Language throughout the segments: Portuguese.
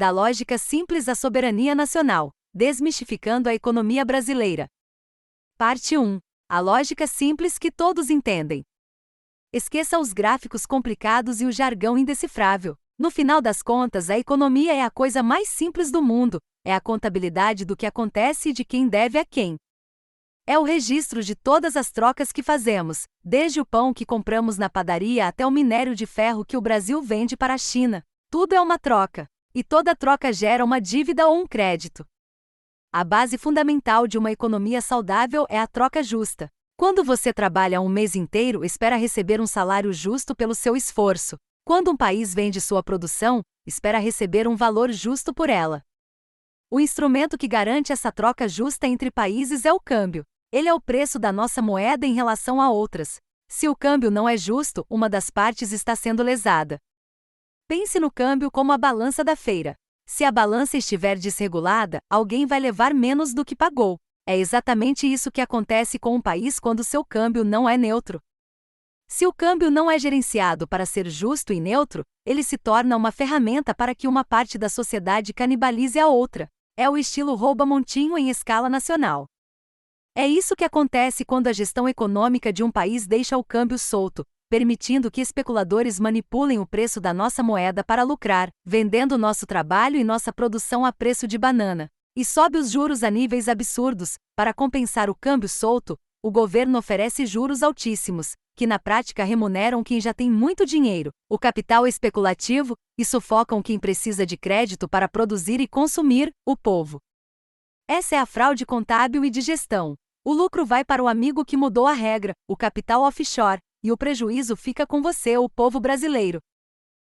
Da lógica simples à soberania nacional, desmistificando a economia brasileira. Parte 1. A lógica simples que todos entendem. Esqueça os gráficos complicados e o jargão indecifrável. No final das contas, a economia é a coisa mais simples do mundo, é a contabilidade do que acontece e de quem deve a quem. É o registro de todas as trocas que fazemos, desde o pão que compramos na padaria até o minério de ferro que o Brasil vende para a China. Tudo é uma troca. E toda troca gera uma dívida ou um crédito. A base fundamental de uma economia saudável é a troca justa. Quando você trabalha um mês inteiro, espera receber um salário justo pelo seu esforço. Quando um país vende sua produção, espera receber um valor justo por ela. O instrumento que garante essa troca justa entre países é o câmbio. Ele é o preço da nossa moeda em relação a outras. Se o câmbio não é justo, uma das partes está sendo lesada. Pense no câmbio como a balança da feira. Se a balança estiver desregulada, alguém vai levar menos do que pagou. É exatamente isso que acontece com um país quando seu câmbio não é neutro. Se o câmbio não é gerenciado para ser justo e neutro, ele se torna uma ferramenta para que uma parte da sociedade canibalize a outra. É o estilo rouba-montinho em escala nacional. É isso que acontece quando a gestão econômica de um país deixa o câmbio solto, permitindo que especuladores manipulem o preço da nossa moeda para lucrar, vendendo nosso trabalho e nossa produção a preço de banana. E sobe os juros a níveis absurdos. Para compensar o câmbio solto, o governo oferece juros altíssimos, que na prática remuneram quem já tem muito dinheiro, o capital especulativo, e sufocam quem precisa de crédito para produzir e consumir, o povo. Essa é a fraude contábil e de gestão. O lucro vai para o amigo que mudou a regra, o capital offshore, e o prejuízo fica com você, o povo brasileiro.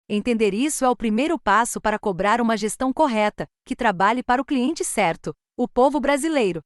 Entender isso é o primeiro passo para cobrar uma gestão correta, que trabalhe para o cliente certo, o povo brasileiro.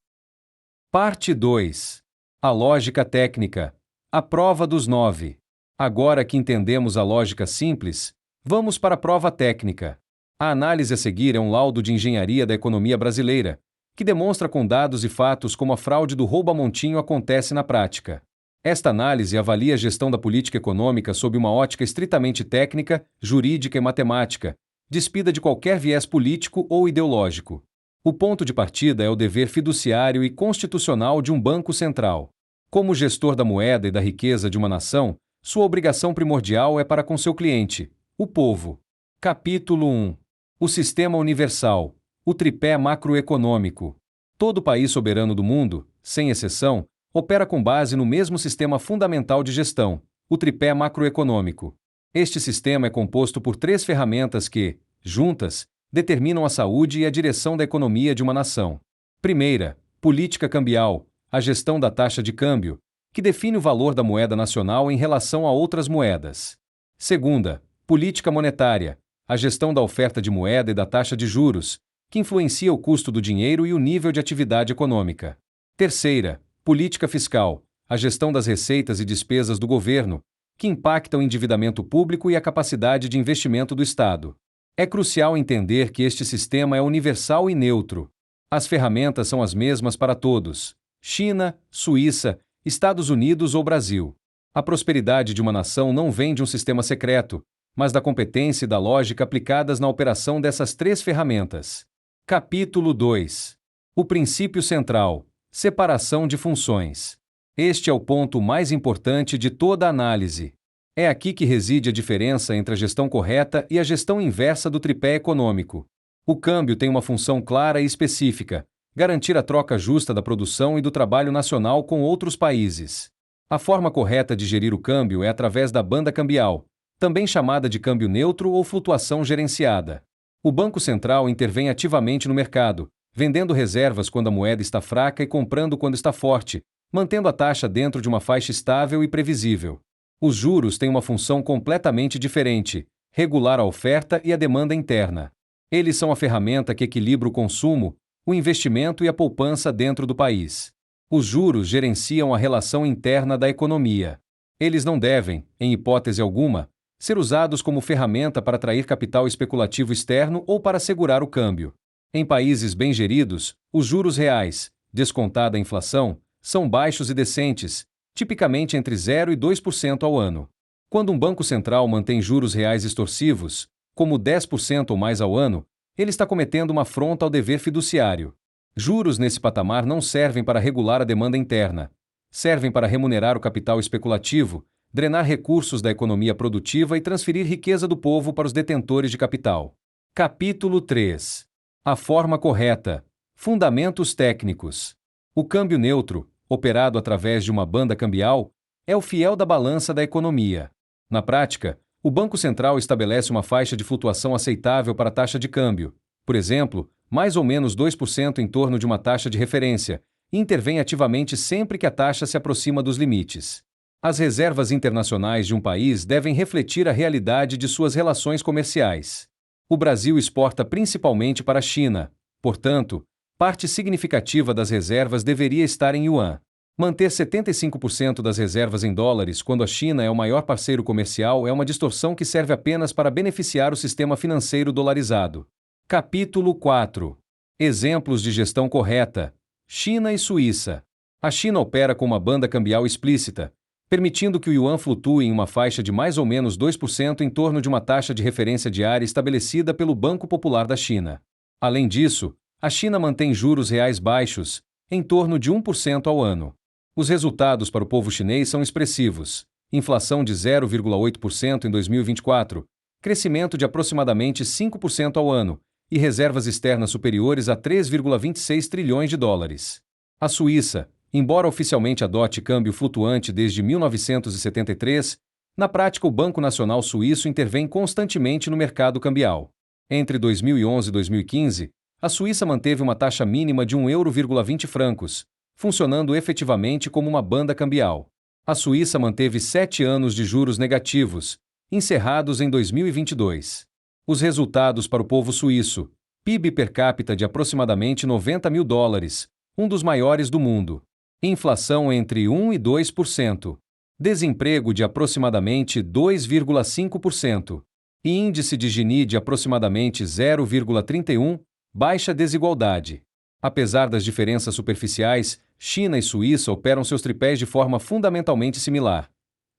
Parte 2. A lógica técnica. A prova dos 9. Agora que entendemos a lógica simples, vamos para a prova técnica. A análise a seguir é um laudo de engenharia da economia brasileira, que demonstra com dados e fatos como a fraude do rouba-montinho acontece na prática. Esta análise avalia a gestão da política econômica sob uma ótica estritamente técnica, jurídica e matemática, despida de qualquer viés político ou ideológico. O ponto de partida é o dever fiduciário e constitucional de um banco central. Como gestor da moeda e da riqueza de uma nação, sua obrigação primordial é para com seu cliente, o povo. Capítulo 1. O Sistema Universal. O tripé macroeconômico. Todo país soberano do mundo, sem exceção, opera com base no mesmo sistema fundamental de gestão, o tripé macroeconômico. Este sistema é composto por 3 ferramentas que, juntas, determinam a saúde e a direção da economia de uma nação. Primeira, política cambial, a gestão da taxa de câmbio, que define o valor da moeda nacional em relação a outras moedas. Segunda, política monetária, a gestão da oferta de moeda e da taxa de juros, que influencia o custo do dinheiro e o nível de atividade econômica. Terceira, política fiscal, a gestão das receitas e despesas do governo, que impacta o endividamento público e a capacidade de investimento do Estado. É crucial entender que este sistema é universal e neutro. As ferramentas são as mesmas para todos: China, Suíça, Estados Unidos ou Brasil. A prosperidade de uma nação não vem de um sistema secreto, mas da competência e da lógica aplicadas na operação dessas 3 ferramentas. Capítulo 2. O princípio central: separação de funções. Este é o ponto mais importante de toda a análise. É aqui que reside a diferença entre a gestão correta e a gestão inversa do tripé econômico. O câmbio tem uma função clara e específica: garantir a troca justa da produção e do trabalho nacional com outros países. A forma correta de gerir o câmbio é através da banda cambial, também chamada de câmbio neutro ou flutuação gerenciada. O Banco Central intervém ativamente no mercado, vendendo reservas quando a moeda está fraca e comprando quando está forte, mantendo a taxa dentro de uma faixa estável e previsível. Os juros têm uma função completamente diferente: regular a oferta e a demanda interna. Eles são a ferramenta que equilibra o consumo, o investimento e a poupança dentro do país. Os juros gerenciam a relação interna da economia. Eles não devem, em hipótese alguma, ser usados como ferramenta para atrair capital especulativo externo ou para segurar o câmbio. Em países bem geridos, os juros reais, descontada a inflação, são baixos e decentes, tipicamente entre 0 e 2% ao ano. Quando um banco central mantém juros reais extorsivos, como 10% ou mais ao ano, ele está cometendo uma afronta ao dever fiduciário. Juros nesse patamar não servem para regular a demanda interna. Servem para remunerar o capital especulativo, drenar recursos da economia produtiva e transferir riqueza do povo para os detentores de capital. Capítulo 3. A forma correta. Fundamentos técnicos. O câmbio neutro, operado através de uma banda cambial, é o fiel da balança da economia. Na prática, o Banco Central estabelece uma faixa de flutuação aceitável para a taxa de câmbio, por exemplo, mais ou menos 2% em torno de uma taxa de referência, e intervém ativamente sempre que a taxa se aproxima dos limites. As reservas internacionais de um país devem refletir a realidade de suas relações comerciais. O Brasil exporta principalmente para a China, portanto, parte significativa das reservas deveria estar em yuan. Manter 75% das reservas em dólares quando a China é o maior parceiro comercial é uma distorção que serve apenas para beneficiar o sistema financeiro dolarizado. Capítulo 4. Exemplos de gestão correta. China e Suíça. A China opera com uma banda cambial explícita, permitindo que o yuan flutue em uma faixa de mais ou menos 2% em torno de uma taxa de referência diária estabelecida pelo Banco Popular da China. Além disso, a China mantém juros reais baixos, em torno de 1% ao ano. Os resultados para o povo chinês são expressivos: inflação de 0,8% em 2024, crescimento de aproximadamente 5% ao ano, e reservas externas superiores a 3,26 trilhões de dólares. A Suíça, embora oficialmente adote câmbio flutuante desde 1973, na prática o Banco Nacional Suíço intervém constantemente no mercado cambial. Entre 2011 e 2015, a Suíça manteve uma taxa mínima de 1,20 francos, funcionando efetivamente como uma banda cambial. A Suíça manteve 7 anos de juros negativos, encerrados em 2022. Os resultados para o povo suíço: PIB per capita de aproximadamente 90 mil dólares, um dos maiores do mundo. Inflação entre 1 e 2%. Desemprego de aproximadamente 2,5%. E índice de Gini de aproximadamente 0,31, baixa desigualdade. Apesar das diferenças superficiais, China e Suíça operam seus tripés de forma fundamentalmente similar: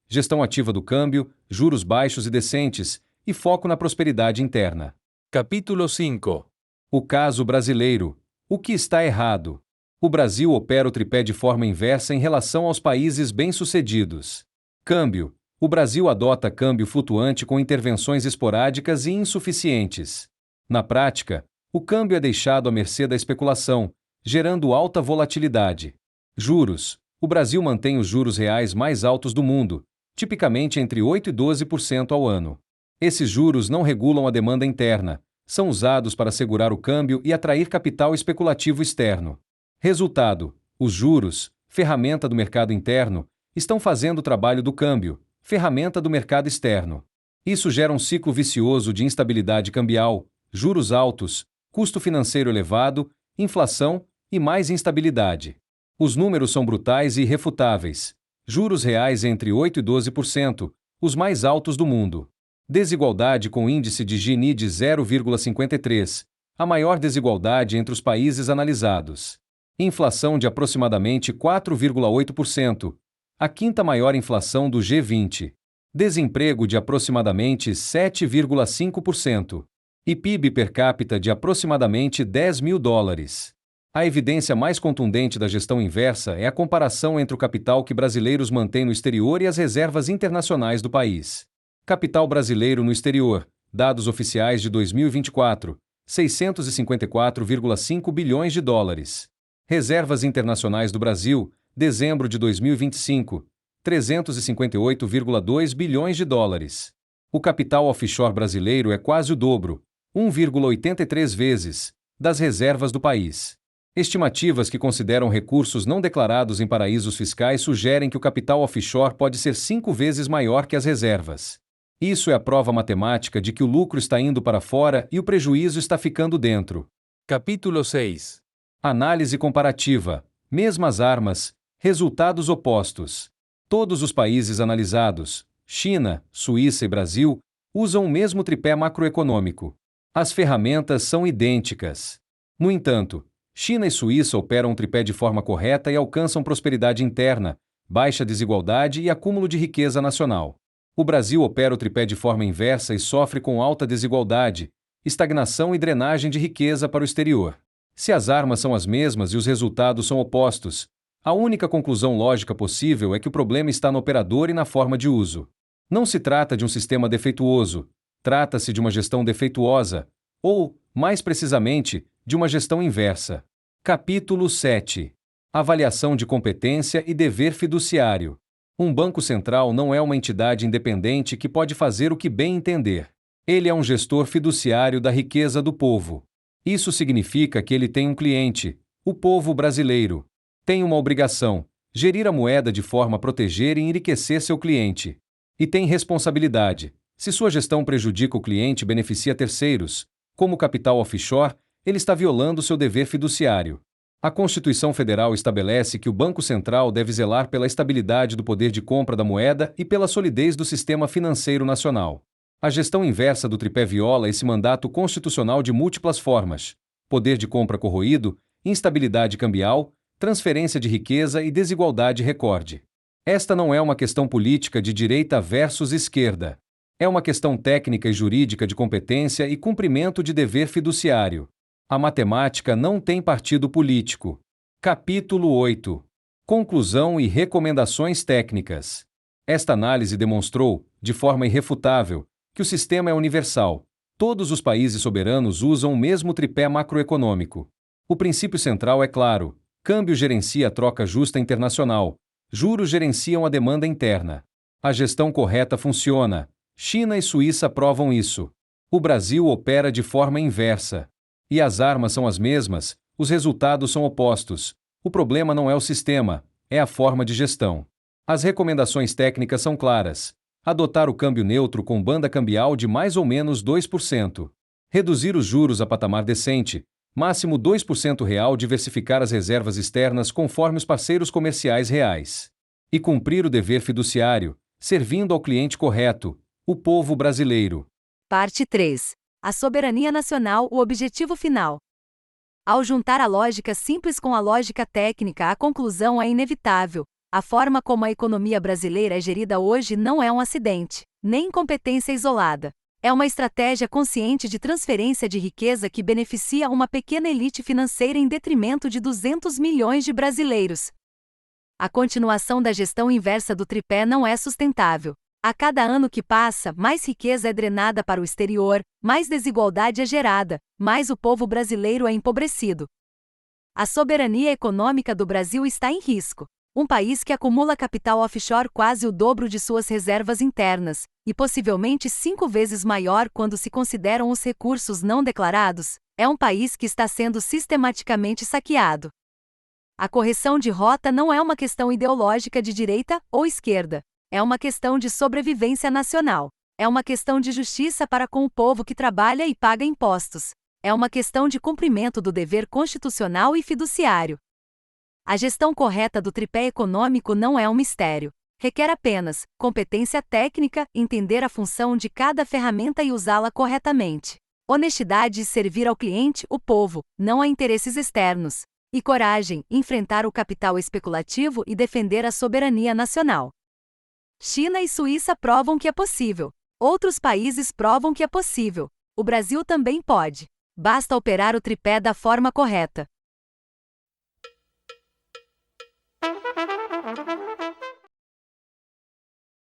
gestão ativa do câmbio, juros baixos e decentes, e foco na prosperidade interna. Capítulo 5. O caso brasileiro. O que está errado? O Brasil opera o tripé de forma inversa em relação aos países bem-sucedidos. Câmbio. O Brasil adota câmbio flutuante com intervenções esporádicas e insuficientes. Na prática, o câmbio é deixado à mercê da especulação, gerando alta volatilidade. Juros. O Brasil mantém os juros reais mais altos do mundo, tipicamente entre 8% e 12% ao ano. Esses juros não regulam a demanda interna, são usados para segurar o câmbio e atrair capital especulativo externo. Resultado: os juros, ferramenta do mercado interno, estão fazendo o trabalho do câmbio, ferramenta do mercado externo. Isso gera um ciclo vicioso de instabilidade cambial, juros altos, custo financeiro elevado, inflação e mais instabilidade. Os números são brutais e irrefutáveis. Juros reais entre 8% e 12%, os mais altos do mundo. Desigualdade com índice de Gini de 0,53, a maior desigualdade entre os países analisados. Inflação de aproximadamente 4,8%, a quinta maior inflação do G20. Desemprego de aproximadamente 7,5%. E PIB per capita de aproximadamente 10 mil dólares. A evidência mais contundente da gestão inversa é a comparação entre o capital que brasileiros mantêm no exterior e as reservas internacionais do país. Capital brasileiro no exterior, dados oficiais de 2024, 654,5 bilhões de dólares. Reservas internacionais do Brasil, dezembro de 2025, 358,2 bilhões de dólares. O capital offshore brasileiro é quase o dobro, 1,83 vezes, das reservas do país. Estimativas que consideram recursos não declarados em paraísos fiscais sugerem que o capital offshore pode ser 5 vezes maior que as reservas. Isso é a prova matemática de que o lucro está indo para fora e o prejuízo está ficando dentro. Capítulo 6. Análise comparativa. Mesmas armas, resultados opostos. Todos os países analisados, China, Suíça e Brasil, usam o mesmo tripé macroeconômico. As ferramentas são idênticas. No entanto, China e Suíça operam o tripé de forma correta e alcançam prosperidade interna, baixa desigualdade e acúmulo de riqueza nacional. O Brasil opera o tripé de forma inversa e sofre com alta desigualdade, estagnação e drenagem de riqueza para o exterior. Se as armas são as mesmas e os resultados são opostos, a única conclusão lógica possível é que o problema está no operador e na forma de uso. Não se trata de um sistema defeituoso, trata-se de uma gestão defeituosa, ou, mais precisamente, de uma gestão inversa. Capítulo 7. Avaliação de competência e dever fiduciário. Um banco central não é uma entidade independente que pode fazer o que bem entender. Ele é um gestor fiduciário da riqueza do povo. Isso significa que ele tem um cliente, o povo brasileiro. Tem uma obrigação, gerir a moeda de forma a proteger e enriquecer seu cliente. E tem responsabilidade. Se sua gestão prejudica o cliente e beneficia terceiros, como capital offshore, ele está violando seu dever fiduciário. A Constituição Federal estabelece que o Banco Central deve zelar pela estabilidade do poder de compra da moeda e pela solidez do sistema financeiro nacional. A gestão inversa do tripé viola esse mandato constitucional de múltiplas formas: poder de compra corroído, instabilidade cambial, transferência de riqueza e desigualdade recorde. Esta não é uma questão política de direita versus esquerda. É uma questão técnica e jurídica de competência e cumprimento de dever fiduciário. A matemática não tem partido político. Capítulo 8. Conclusão e recomendações técnicas. Esta análise demonstrou, de forma irrefutável, que o sistema é universal. Todos os países soberanos usam o mesmo tripé macroeconômico. O princípio central é claro: câmbio gerencia a troca justa internacional, juros gerenciam a demanda interna. A gestão correta funciona. China e Suíça provam isso. O Brasil opera de forma inversa. E as armas são as mesmas, os resultados são opostos. O problema não é o sistema, é a forma de gestão. As recomendações técnicas são claras: adotar o câmbio neutro com banda cambial de mais ou menos 2%. Reduzir os juros a patamar decente, máximo 2% real, diversificar as reservas externas conforme os parceiros comerciais reais. E cumprir o dever fiduciário, servindo ao cliente correto, o povo brasileiro. Parte 3. A soberania nacional, o objetivo final. Ao juntar a lógica simples com a lógica técnica, a conclusão é inevitável. A forma como a economia brasileira é gerida hoje não é um acidente, nem incompetência isolada. É uma estratégia consciente de transferência de riqueza que beneficia uma pequena elite financeira em detrimento de 200 milhões de brasileiros. A continuação da gestão inversa do tripé não é sustentável. A cada ano que passa, mais riqueza é drenada para o exterior, mais desigualdade é gerada, mais o povo brasileiro é empobrecido. A soberania econômica do Brasil está em risco. Um país que acumula capital offshore quase o dobro de suas reservas internas, e possivelmente 5 vezes maior quando se consideram os recursos não declarados, é um país que está sendo sistematicamente saqueado. A correção de rota não é uma questão ideológica de direita ou esquerda. É uma questão de sobrevivência nacional. É uma questão de justiça para com o povo que trabalha e paga impostos. É uma questão de cumprimento do dever constitucional e fiduciário. A gestão correta do tripé econômico não é um mistério. Requer apenas competência técnica, entender a função de cada ferramenta e usá-la corretamente. Honestidade e servir ao cliente, o povo, não a interesses externos. E coragem, enfrentar o capital especulativo e defender a soberania nacional. China e Suíça provam que é possível. Outros países provam que é possível. O Brasil também pode. Basta operar o tripé da forma correta.